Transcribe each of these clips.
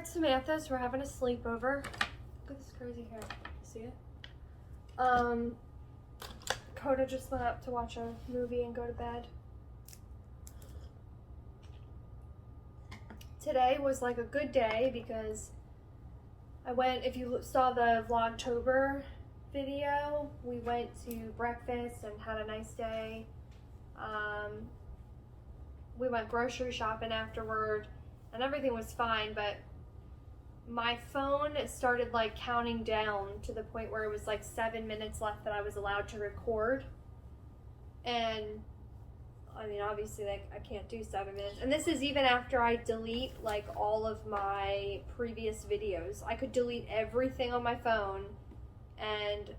at Samantha's. We're having a sleepover. Look at this crazy hair. See it? Coda just went up to watch a movie and go to bed. Today was like a good day because I went, if you saw the Vlogtober video, we went to breakfast and had a nice day. We went grocery shopping afterward and everything was fine, but my phone started like counting down to the point where it was like 7 minutes left that I was allowed to record. And I mean, obviously, like, I can't do 7 minutes. And this is even after I delete, like, all of my previous videos. I could delete everything on my phone, and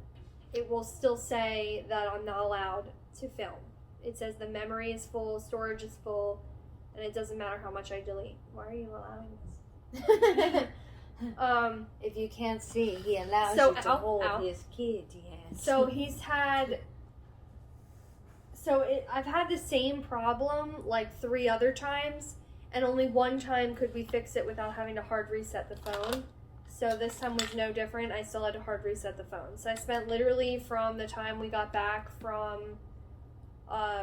it will still say that I'm not allowed to film. It says the memory is full, storage is full, and it doesn't matter how much I delete. Why are you allowing this? If you can't see, he allows so, you to hold his kid. Yes. So he's had... So I've had the same problem like 3 other times, and only one time could we fix it without having to hard reset the phone. So this time was no different. I still had to hard reset the phone. So I spent literally from the time we got back from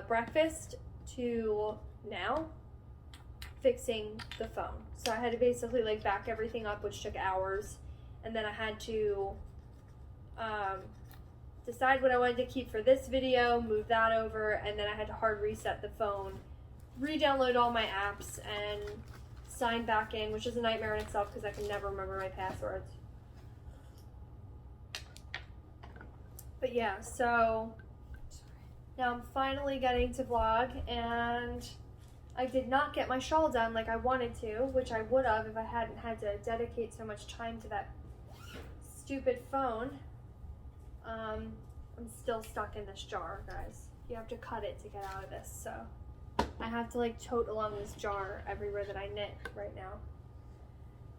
breakfast to now fixing the phone. So I had to basically like back everything up, which took hours, and then I had to decide what I wanted to keep for this video, move that over, and then I had to hard reset the phone, re-download all my apps, and sign back in, which is a nightmare in itself because I can never remember my passwords. But yeah, so now I'm finally getting to vlog, and I did not get my shawl done like I wanted to, which I would have if I hadn't had to dedicate so much time to that stupid phone. I'm still stuck in this jar, guys. You have to cut it to get out of this, so I have to like tote along this jar everywhere that I knit right now.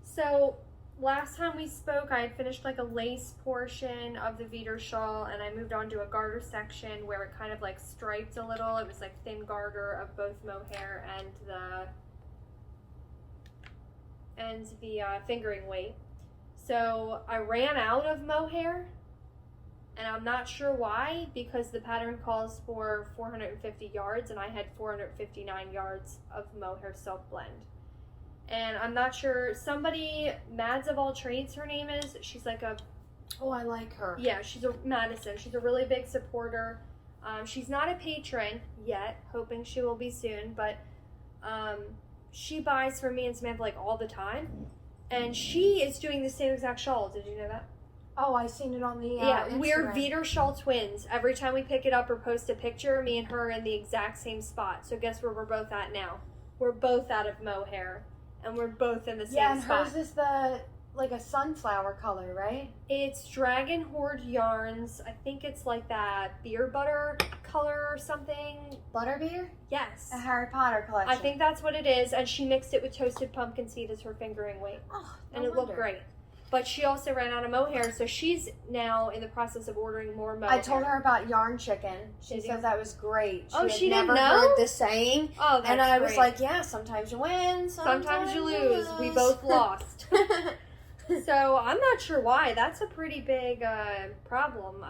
So last time we spoke, I had finished like a lace portion of the Viter shawl, and I moved on to a garter section where it kind of like striped a little. It was like thin garter of both mohair and the fingering weight. So I ran out of mohair, and I'm not sure why, because the pattern calls for 450 yards and I had 459 yards of mohair silk blend. And I'm not sure, somebody, Mads of All Trades her name is, she's like a... Oh, I like her. Yeah, she's a Madison. She's a really big supporter. She's not a patron yet, hoping she will be soon, but she buys from me and Samantha like all the time. And she is doing the same exact shawl. Did you know that? Oh, I seen it on the yeah, Instagram. We're Viter shawl twins. Every time we pick it up or post a picture, me and her are in the exact same spot. So guess where we're both at now? We're both out of mohair, and we're both in the same spot. Yeah, and hers is like a sunflower color, right? It's Dragon Horde Yarns. I think it's like that beer butter color or something. Butterbeer? Yes. A Harry Potter collection. I think that's what it is, and she mixed it with toasted pumpkin seed as her fingering weight. Oh, and it looked great. But she also ran out of mohair, so she's now in the process of ordering more mohair. I told her about yarn chicken. She said that was great. She had didn't never know? heard the saying. Oh, that's And I great. was like, yeah, sometimes you win, sometimes you lose. We both lost. So I'm not sure why. That's a pretty big problem.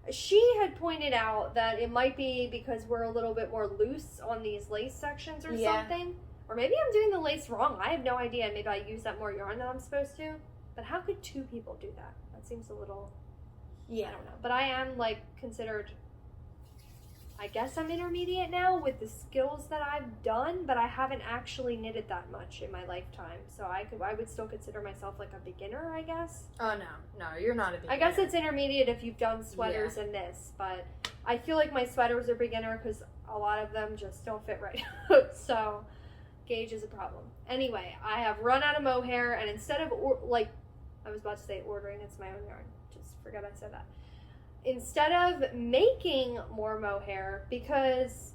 She had pointed out that it might be because we're a little bit more loose on these lace sections or something. Or maybe I'm doing the lace wrong. I have no idea. Maybe I use that more yarn than I'm supposed to. But how could 2 people do that? That seems a little... Yeah. I don't know. But I am, like, considered... I guess I'm intermediate now with the skills that I've done, but I haven't actually knitted that much in my lifetime. So I would still consider myself, like, a beginner, I guess. Oh, no, you're not a beginner. I guess it's intermediate if you've done sweaters and this, but I feel like my sweaters are beginner because a lot of them just don't fit right. So gauge is a problem. Anyway, I have run out of mohair, and instead of, I was about to say ordering, it's my own yarn. Just forget I said that. Instead of making more mohair, because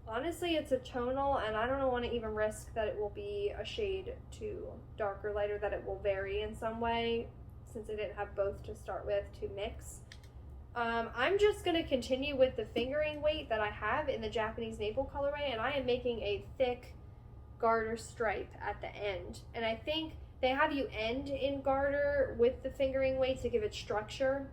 honestly it's a tonal and I don't want to even risk that it will be a shade too dark or lighter, that it will vary in some way, since I didn't have both to start with to mix. I'm just going to continue with the fingering weight that I have in the Japanese maple colorway, and I am making a thick garter stripe at the end. And I think they have you end in garter with the fingering weight to give it structure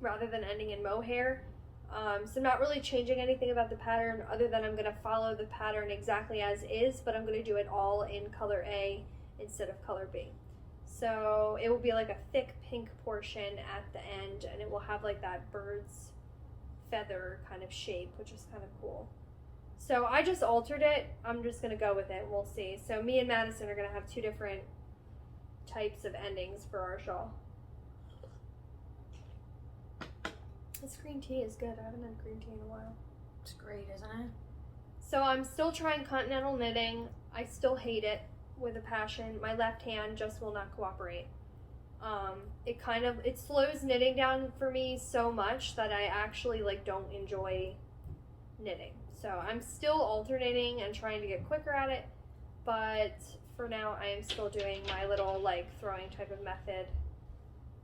rather than ending in mohair. So I'm not really changing anything about the pattern other than I'm going to follow the pattern exactly as is, but I'm going to do it all in color A instead of color B. So it will be like a thick pink portion at the end, and it will have like that bird's feather kind of shape, which is kind of cool. So I just altered it. I'm just going to go with it. We'll see. So me and Madison are going to have two different types of endings for our shawl. This green tea is good. I haven't had green tea in a while. It's great, isn't it? So I'm still trying continental knitting. I still hate it with a passion. My left hand just will not cooperate. It slows knitting down for me so much that I actually like don't enjoy knitting. So I'm still alternating and trying to get quicker at it, but for now I am still doing my little like throwing type of method.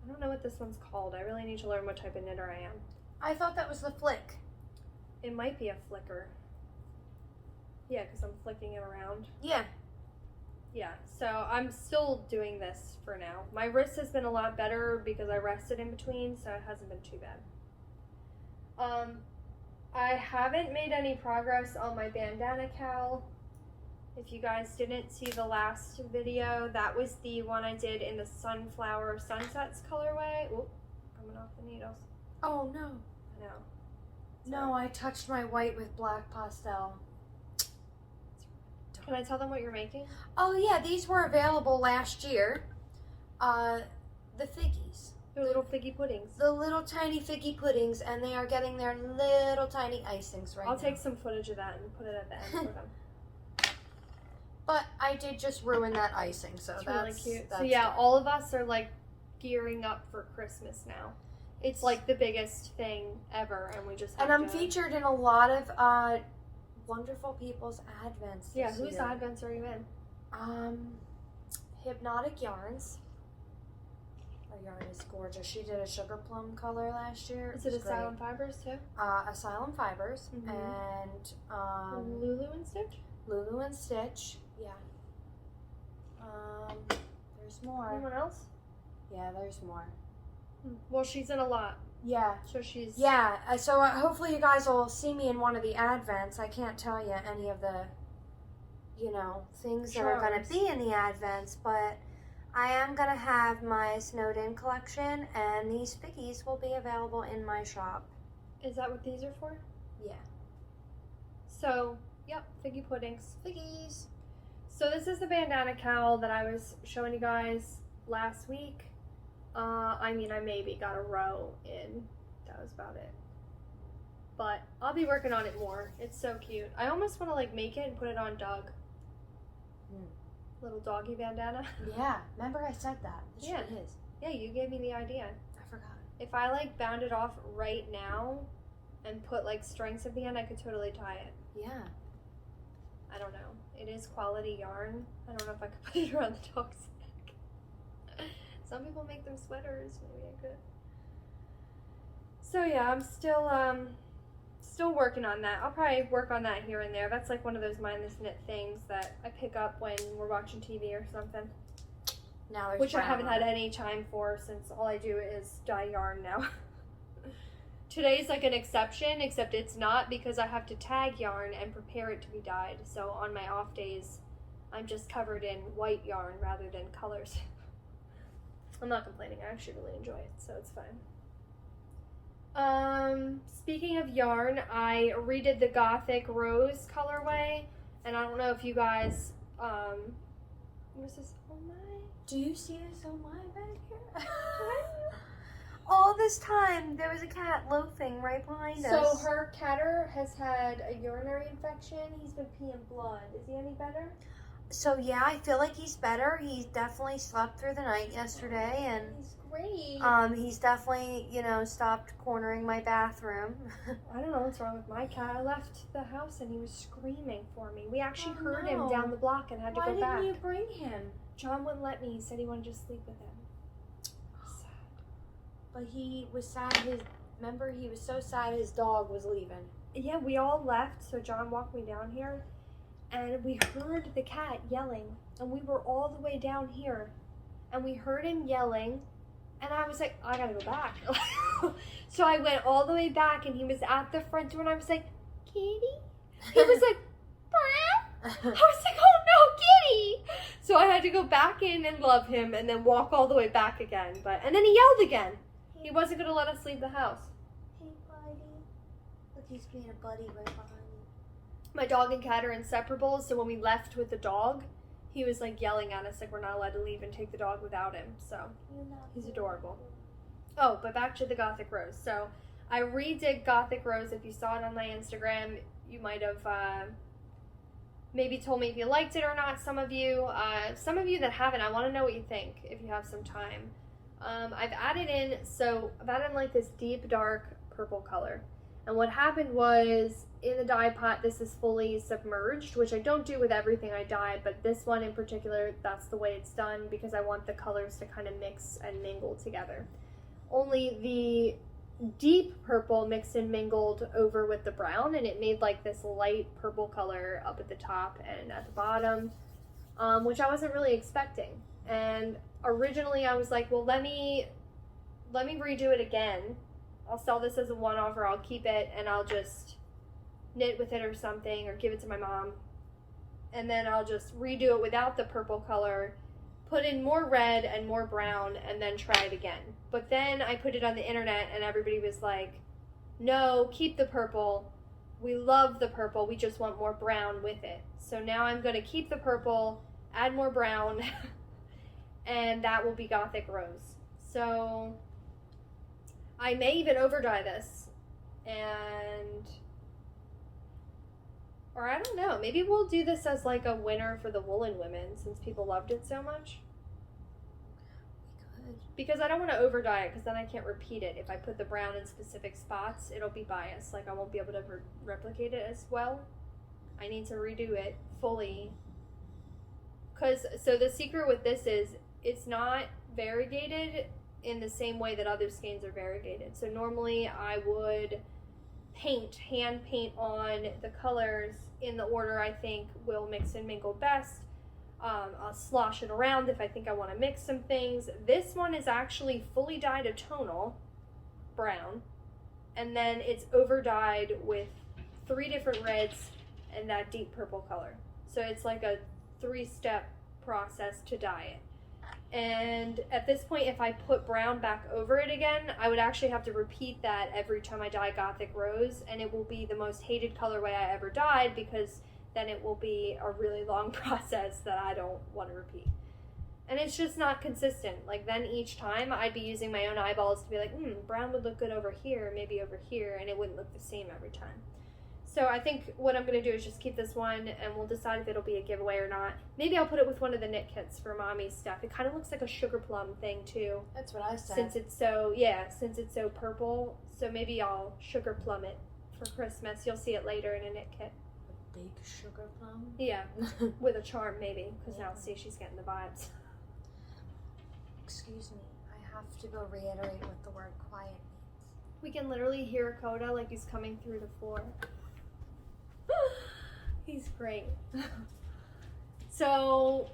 I don't know what this one's called. I really need to learn what type of knitter I am. I thought that was the flick. It might be a flicker. Yeah, because I'm flicking it around. Yeah. Yeah, so I'm still doing this for now. My wrist has been a lot better because I rested in between, so it hasn't been too bad. I haven't made any progress on my bandana cowl. If you guys didn't see the last video, that was the one I did in the Sunflower Sunsets colorway. Oop, coming off the needles. Oh no. I know. No, I touched my white with black pastel. Can I tell them what you're making? Oh yeah, these were available last year. The figgies. They're little figgy puddings. The little tiny figgy puddings, and they are getting their little tiny icings right now. I'll take some footage of that and put it at the end for them. But I did just ruin that icing, so It's that's really cute. That's So yeah, good. all of us are like gearing up for Christmas now. It's like the biggest thing ever, and we just have And I'm to... featured in a lot of wonderful people's advents. Yeah, this whose year. advents are you in? Hypnotic Yarns. Her yarn is gorgeous. She did a sugar plum color last year. Is it was Asylum Fibers too? great. Asylum Fibers Mhm. and Lulu and Stitch? Lulu and Stitch. Yeah. There's more. Anyone else? Yeah, there's more. Well, she's in a lot, Yeah. so she's... Yeah, so hopefully you guys will see me in one of the advents. I can't tell you any of the, things that are going Charms. to be in the advents, but I am going to have my snowed in collection, and these figgies will be available in my shop. Is that what these are for? Yeah. So, yep, figgy puddings. Figgies. So this is the bandana cowl that I was showing you guys last week. I maybe got a row in. That was about it. But I'll be working on it more. It's so cute. I almost want to like make it and put it on Doug. Little doggy bandana. Yeah, remember I said that. It Yeah. sure is. Yeah, you gave me the idea. I forgot. If I like bound it off right now and put like strings at the end, I could totally tie it. Yeah. I don't know. It is quality yarn. I don't know if I could put it around the dog's neck. Some people make them sweaters. Maybe I could. So yeah, I'm still working on that. I'll probably work on that here and there. That's like one of those mindless knit things that I pick up when we're watching TV or something. Now there's Which I brown haven't on had it. any time for since all I do is dye yarn now. Today's like an exception, except it's not because I have to tag yarn and prepare it to be dyed. So on my off days, I'm just covered in white yarn rather than colors. I'm not complaining. I actually really enjoy it, so it's fine. Speaking of yarn, I redid the Gothic Rose colorway, and I don't know if you guys, what's this? Oh my. Do you see this on my back here? All this time, there was a cat loafing right behind So us. her catter has had a urinary infection. He's been peeing blood. Is he any better? So yeah, I feel like he's better. He definitely slept through the night yesterday, and He's great. he's definitely, stopped cornering my bathroom. I don't know what's wrong with my cat. I left the house and he was screaming for me. We actually Oh, heard no. him down the block and had to Why go didn't back. you bring him? John wouldn't let me. He said he wanted to sleep with him. Sad. But he was sad. Remember, he was so sad his dog was leaving. Yeah, we all left, so John walked me down here. and we heard the cat yelling, and we were all the way down here, and we heard him yelling, and I was like, I gotta go back. So I went all the way back, and he was at the front door, and I was like, Kitty? He was like, Meow. I was like, oh no, Kitty! So I had to go back in and love him, and then walk all the way back again. And then he yelled again. He wasn't gonna let us leave the house. Hey, buddy. Look, he's being a buddy right behind you. My dog and cat are inseparable, so when we left with the dog, he was like yelling at us like we're not allowed to leave and take the dog without him. So he's adorable. Oh, but back to the Gothic Rose. So I redid Gothic Rose. If you saw it on my Instagram, you might have maybe told me if you liked it or not. Some of you that haven't, I want to know what you think if you have some time. I've added in like this deep dark purple color. And what happened was, in the dye pot, this is fully submerged, which I don't do with everything I dye, but this one in particular, that's the way it's done because I want the colors to kind of mix and mingle together. Only the deep purple mixed and mingled over with the brown, and it made like this light purple color up at the top and at the bottom, which I wasn't really expecting. And originally I was like, well, let me redo it again. I'll sell this as a one-off, or I'll keep it and I'll just knit with it or something, or give it to my mom. And then I'll just redo it without the purple color, put in more red and more brown, and then try it again. But then I put it on the internet and everybody was like, no, keep the purple. We love the purple. We just want more brown with it. So now I'm going to keep the purple, add more brown, and that will be Gothic Rose. So I may even overdye this, or I don't know, maybe we'll do this as like a winner for the woolen women since people loved it so much. We could. Because I don't want to overdye it because then I can't repeat it. If I put the brown in specific spots, it'll be biased. Like I won't be able to replicate it as well. I need to redo it fully. So the secret with this is it's not variegated in the same way that other skeins are variegated. So normally I would hand paint on the colors in the order I think will mix and mingle best. I'll slosh it around if I think I want to mix some things. This one is actually fully dyed a tonal brown, and then it's over dyed with 3 different reds and that deep purple color. So it's like a 3-step process to dye it. And at this point, if I put brown back over it again, I would actually have to repeat that every time I dye Gothic Rose, and it will be the most hated colorway I ever dyed because then it will be a really long process that I don't want to repeat. And it's just not consistent. Like then each time I'd be using my own eyeballs to be like, brown would look good over here, maybe over here, and it wouldn't look the same every time. So I think what I'm going to do is just keep this one, and we'll decide if it'll be a giveaway or not. Maybe I'll put it with one of the knit kits for mommy's stuff. It kind of looks like a sugar plum thing too. That's what I said. Since it's so purple. So maybe I'll sugar plum it for Christmas. You'll see it later in a knit kit. A big sugar plum? Yeah, with a charm maybe, because now see she's getting the vibes. Excuse me, I have to go reiterate what the word quiet means. We can literally hear Coda like he's coming through the floor. He's great. So,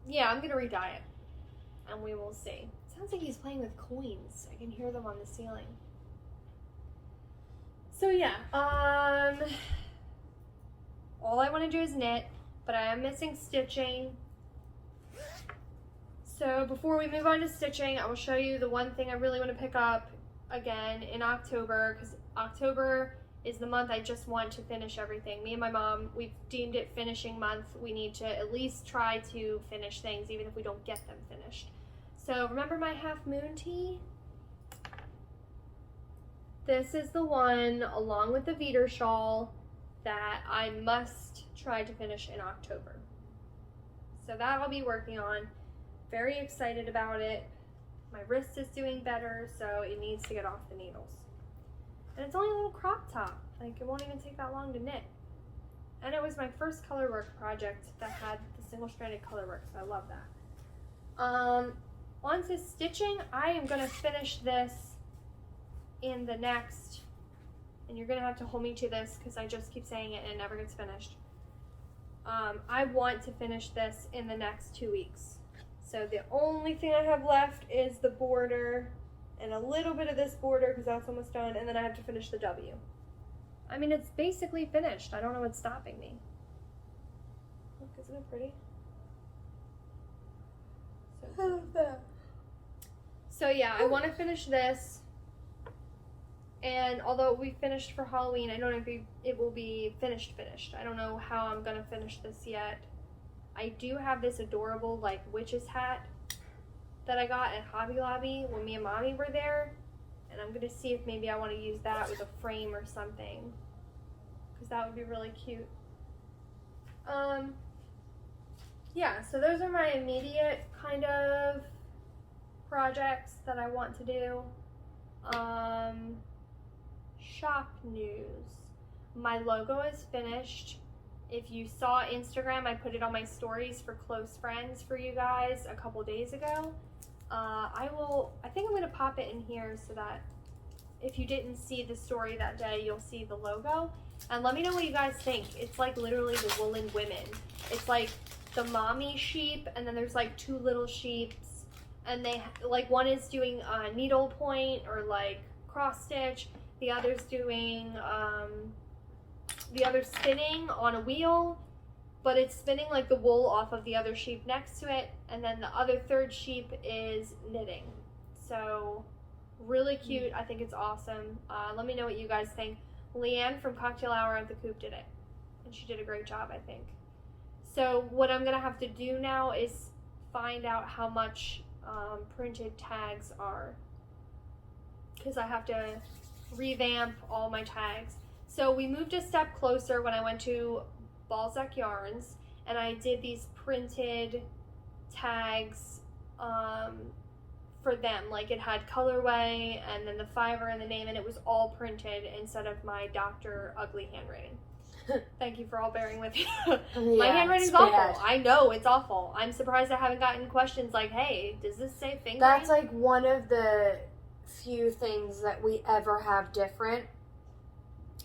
yeah, I'm gonna redye it, and we will see. Sounds like he's playing with coins. I can hear them on the ceiling. So yeah, all I want to do is knit, but I am missing stitching. So before we move on to stitching, I will show you the one thing I really want to pick up again in October, because October is the month I just want to finish everything. Me and my mom, we've deemed it finishing month. We need to at least try to finish things, even if we don't get them finished. So remember my half moon tee? This is the one, along with the Veter shawl, that I must try to finish in October. So that I'll be working on. Very excited about it. My wrist is doing better, so it needs to get off the needles. And it's only a little crop top. Like, it won't even take that long to knit. And it was my first color work project that had the single-stranded color work, so I love that. On to stitching. I am going to finish this in the next, and you're going to have to hold me to this because I just keep saying it and it never gets finished. I want to finish this in the next 2 weeks. So the only thing I have left is the border and a little bit of this border because that's almost done, and then I have to finish the W. I mean, it's basically finished. I don't know what's stopping me. Look, isn't it pretty? So yeah, I want to finish this. And although we finished for Halloween, I don't know if it will be finished. I don't know how I'm going to finish this yet. I do have this adorable, like, witch's hat that I got at Hobby Lobby when me and Mommy were there. And I'm going to see if maybe I want to use that with a frame or something. Because that would be really cute. Yeah, so those are my immediate kind of projects that I want to do. Shop news. My logo is finished. If you saw Instagram, I put it on my stories for close friends for you guys a couple days ago. I think I'm gonna pop it in here so that if you didn't see the story that day, you'll see the logo. And let me know what you guys think. It's like literally the woolen women. It's like the mommy sheep, and then there's like two little sheeps, and they like one is doing needle point or like cross stitch. The other's doing, the other's spinning on a wheel, but it's spinning like the wool off of the other sheep next to it, and then the other third sheep is knitting. So, really cute. I think it's awesome. Let me know what you guys think. Leanne from Cocktail Hour at the Coop did it, and she did a great job, I think. So, what I'm going to have to do now is find out how much printed tags are, because I have to revamp all my tags. So we moved a step closer when I went to Balzac Yarns, and I did these printed tags for them. Like it had colorway and then the fiber and the name, and it was all printed instead of my Dr. Ugly handwriting. Thank you for all bearing with me. My handwriting's awful. I know, it's awful. I'm surprised I haven't gotten questions like, hey, does this say fingering? That's like one of the few things that we ever have different.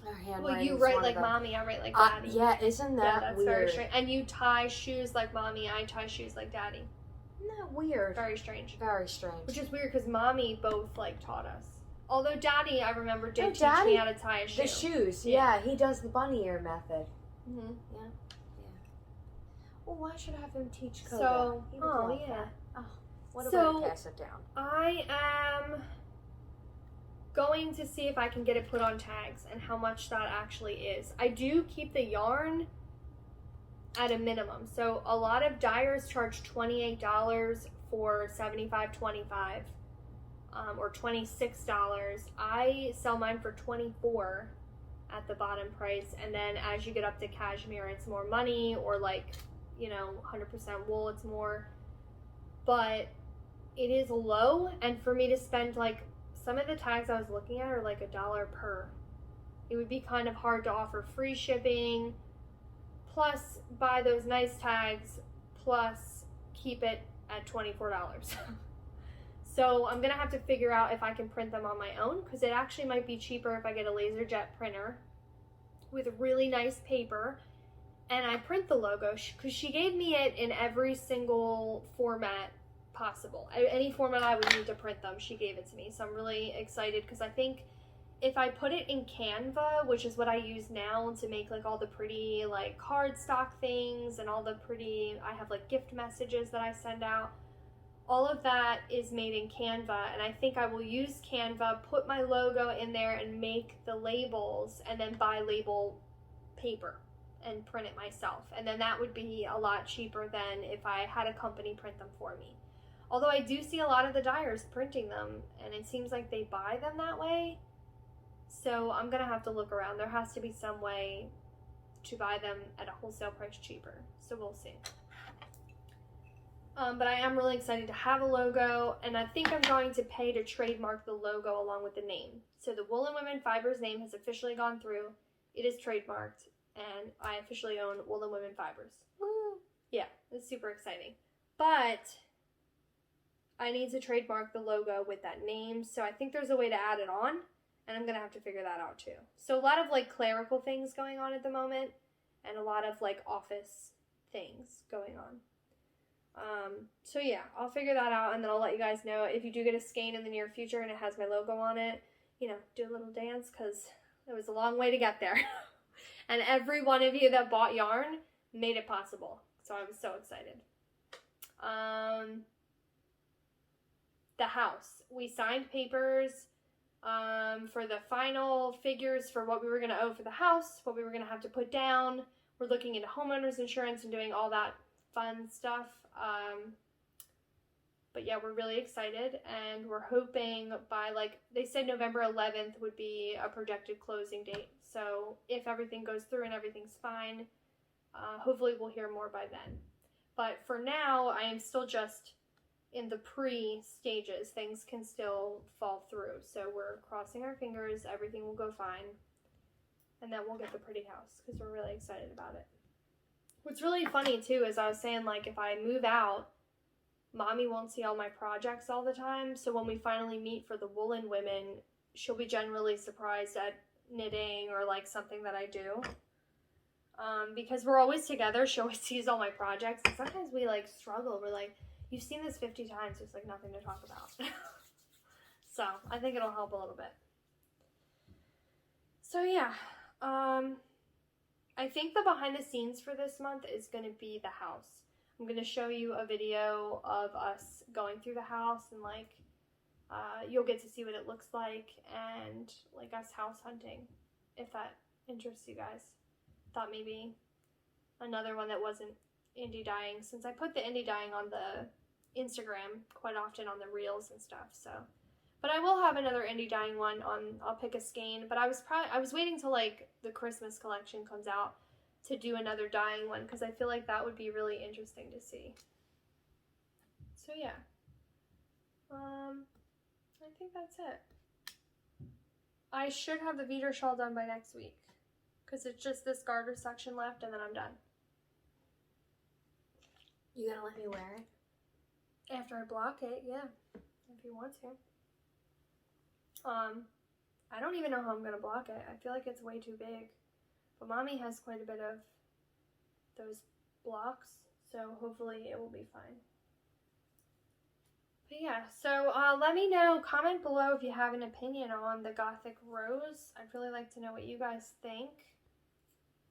Our handwriting. Well, you write like mommy, I write like daddy. Yeah, isn't that that's weird? Very strange. And you tie shoes like mommy, I tie shoes like daddy. Isn't that weird? Very strange. Very strange. Which is weird because mommy both like taught us. Although daddy, I remember, did teach me how to tie a shoe. The shoes, yeah. He does the bunny ear method. Mm-hmm. Yeah. Well, why should I have him teach Koga? So, What a way to pass it down. I am going to see if I can get it put on tags and how much that actually is. I do keep the yarn at a minimum. So a lot of dyers charge $28 for 75-25 or $26. I sell mine for $24 at the bottom price, and then as you get up to cashmere, it's more money, or like, 100% wool, it's more. But it is low, and for me to spend like, some of the tags I was looking at are like $1 per. It would be kind of hard to offer free shipping, plus buy those nice tags, plus keep it at $24. So I'm going to have to figure out if I can print them on my own, because it actually might be cheaper if I get a LaserJet printer with really nice paper, and I print the logo, because she gave me it in every single format possible. Any format I would need to print them, she gave it to me. So I'm really excited, because I think if I put it in Canva, which is what I use now to make like all the pretty like cardstock things and all the pretty, I have like gift messages that I send out, all of that is made in Canva, and I think I will use Canva, put my logo in there and make the labels, and then buy label paper and print it myself. And then that would be a lot cheaper than if I had a company print them for me. Although I do see a lot of the dyers printing them, and it seems like they buy them that way. So I'm going to have to look around. There has to be some way to buy them at a wholesale price cheaper. So we'll see. But I am really excited to have a logo, and I think I'm going to pay to trademark the logo along with the name. So the Woolen Women Fibers name has officially gone through. It is trademarked, and I officially own Woolen Women Fibers. Woo! Yeah, it's super exciting. But I need to trademark the logo with that name, so I think there's a way to add it on, and I'm going to have to figure that out too. So a lot of like clerical things going on at the moment, and a lot of like office things going on. So yeah, I'll figure that out, and then I'll let you guys know if you do get a skein in the near future and it has my logo on it, you know, do a little dance, because it was a long way to get there. And every one of you that bought yarn made it possible. So I was so excited. The house. We signed papers for the final figures for what we were going to owe for the house, what we were going to have to put down. We're looking into homeowners insurance and doing all that fun stuff. But yeah, we're really excited, and we're hoping by, like, they said November 11th would be a projected closing date. So if everything goes through and everything's fine, hopefully we'll hear more by then. But for now, I am still just in the pre-stages. Things can still fall through. So we're crossing our fingers. Everything will go fine. And then we'll get the pretty house because we're really excited about it. What's really funny, too, is I was saying, like, if I move out, Mommy won't see all my projects all the time. So when we finally meet for the Woolen Women, she'll be generally surprised at knitting or, like, something that I do. Because we're always together. She always sees all my projects. And sometimes we, like, struggle. We're like, you've seen this 50 times. There's, like, nothing to talk about. So I think it'll help a little bit. So, yeah. I think the behind the scenes for this month is going to be the house. I'm going to show you a video of us going through the house, and like you'll get to see what it looks like, and like us house hunting, if that interests you guys. Thought maybe another one that wasn't indie dyeing, since I put the indie dyeing on the Instagram quite often on the reels and stuff. So, but I will have another indie dyeing one on. I'll pick a skein, but I was waiting till like the Christmas collection comes out to do another dyeing one, because I feel like that would be really interesting to see. So yeah, I think that's it. I should have the Viter shawl done by next week, because it's just this garter section left, and then I'm done. You gonna let me wear it? After I block it, yeah, if you want to. I don't even know how I'm gonna block it. I feel like it's way too big. But Mommy has quite a bit of those blocks, so hopefully it will be fine. But yeah, so let me know, comment below if you have an opinion on the Gothic Rose. I'd really like to know what you guys think.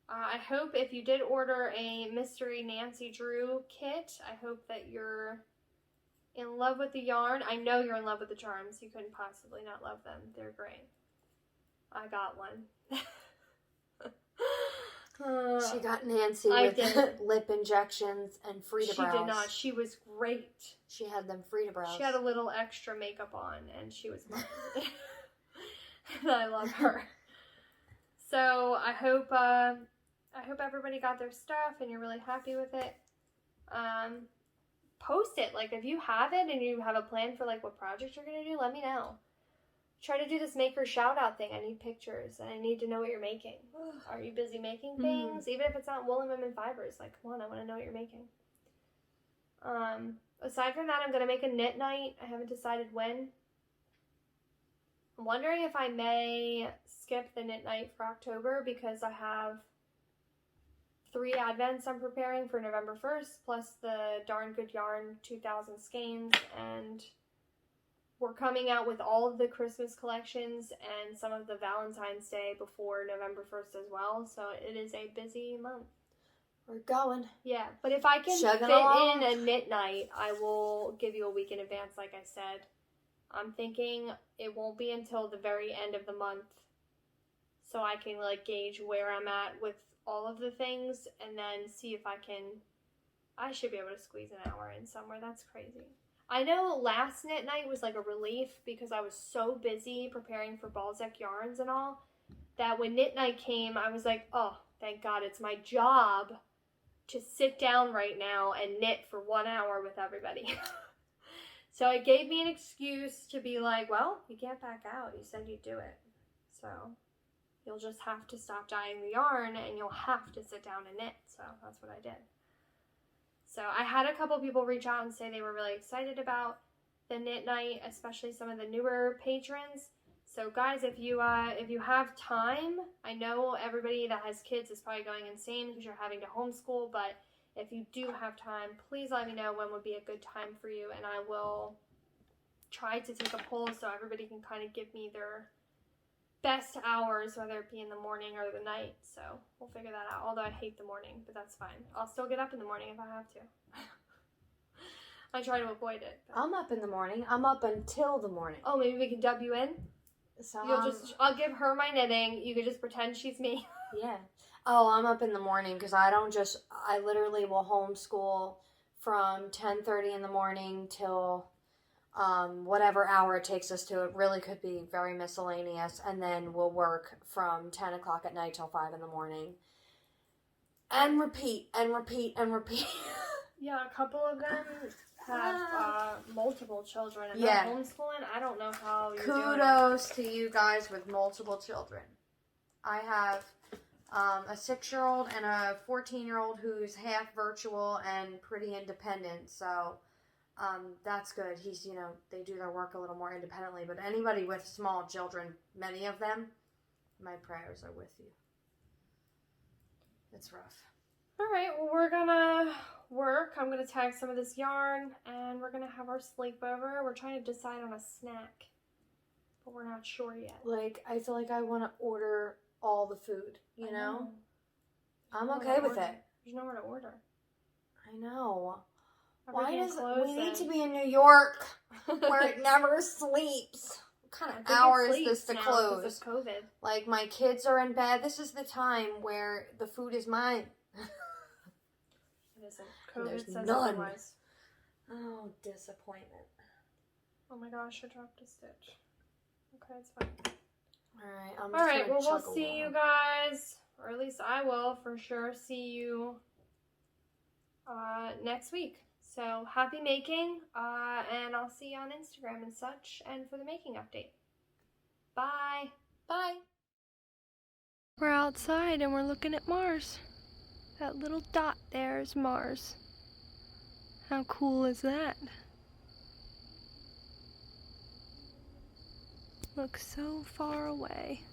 I hope if you did order a Mystery Nancy Drew kit, I hope that you're in love with the yarn. I know you're in love with the charms. You couldn't possibly not love them. They're great. I got one. She got Nancy with lip injections and Frida brows. She did not. She was great. She had them Frida brows. She had a little extra makeup on, and she was fun. And I love her. So I hope everybody got their stuff and you're really happy with it. Post it. Like, if you have it and you have a plan for like what project you're gonna do, let me know. Try to do this maker shout out thing. I need pictures and I need to know what you're making. Are you busy making things? Even if it's not Woolen Women fibers, like, come on, I want to know what you're making. Aside from that, I'm going to make a knit night. I haven't decided when. I'm wondering if I may skip the knit night for October, because I have 3 advents I'm preparing for November 1st, plus the Darn Good Yarn 2000 skeins, and we're coming out with all of the Christmas collections and some of the Valentine's Day before November 1st as well. So it is a busy month. We're going. Yeah, but if I can fit in a knit night, I will give you a week in advance, like I said. I'm thinking it won't be until the very end of the month, so I can like gauge where I'm at with all of the things, and then see if I should be able to squeeze an hour in somewhere. That's crazy. I know last knit night was like a relief, because I was so busy preparing for Balzac yarns and all, that when knit night came, I was like, oh, thank God, it's my job to sit down right now and knit for 1 hour with everybody. So it gave me an excuse to be like, well, you can't back out. You said you'd do it. So you'll just have to stop dyeing the yarn and you'll have to sit down and knit. So that's what I did. So I had a couple people reach out and say they were really excited about the knit night, especially some of the newer patrons. So guys, if you have time, I know everybody that has kids is probably going insane because you're having to homeschool, but if you do have time, please let me know when would be a good time for you, and I will try to take a poll so everybody can kind of give me their best hours, whether it be in the morning or the night. So we'll figure that out. Although I hate the morning, but that's fine. I'll still get up in the morning if I have to. I try to avoid it. But... I'm up in the morning. I'm up until the morning. Oh, maybe we can dub you in? So I'll give her my knitting. You can just pretend she's me. Yeah. Oh, I'm up in the morning because I literally will homeschool from 10:30 in the morning till whatever hour it takes us to. It really could be very miscellaneous. And then we'll work from 10 o'clock at night till 5 in the morning. And repeat, and repeat, and repeat. Yeah, a couple of them have multiple children. And they're homeschooling. I don't know how you're doing it. Kudos to you guys with multiple children. I have a 6-year-old and a 14-year-old who's half virtual and pretty independent. So that's good. He's, they do their work a little more independently. But anybody with small children, many of them, my prayers are with you. It's rough. All right, well, we're gonna work. I'm gonna tag some of this yarn, and we're gonna have our sleepover. We're trying to decide on a snack, but we're not sure yet. Like, I feel like I want to order all the food, you know? I'm okay with it. There's nowhere to order. I know. We need then. to be in New York, where it never sleeps. What kind of hour is this to close? Because of COVID. Like, my kids are in bed. This is the time where the food is mine. It isn't. COVID says none. otherwise. Oh, disappointment. Oh my gosh, I dropped a stitch. Okay, it's fine. Alright, All right, well, we'll see you guys, or at least I will for sure see you next week. So happy making, and I'll see you on Instagram and such, and for the making update. Bye. Bye. We're outside and we're looking at Mars. That little dot there is Mars. How cool is that? Looks so far away.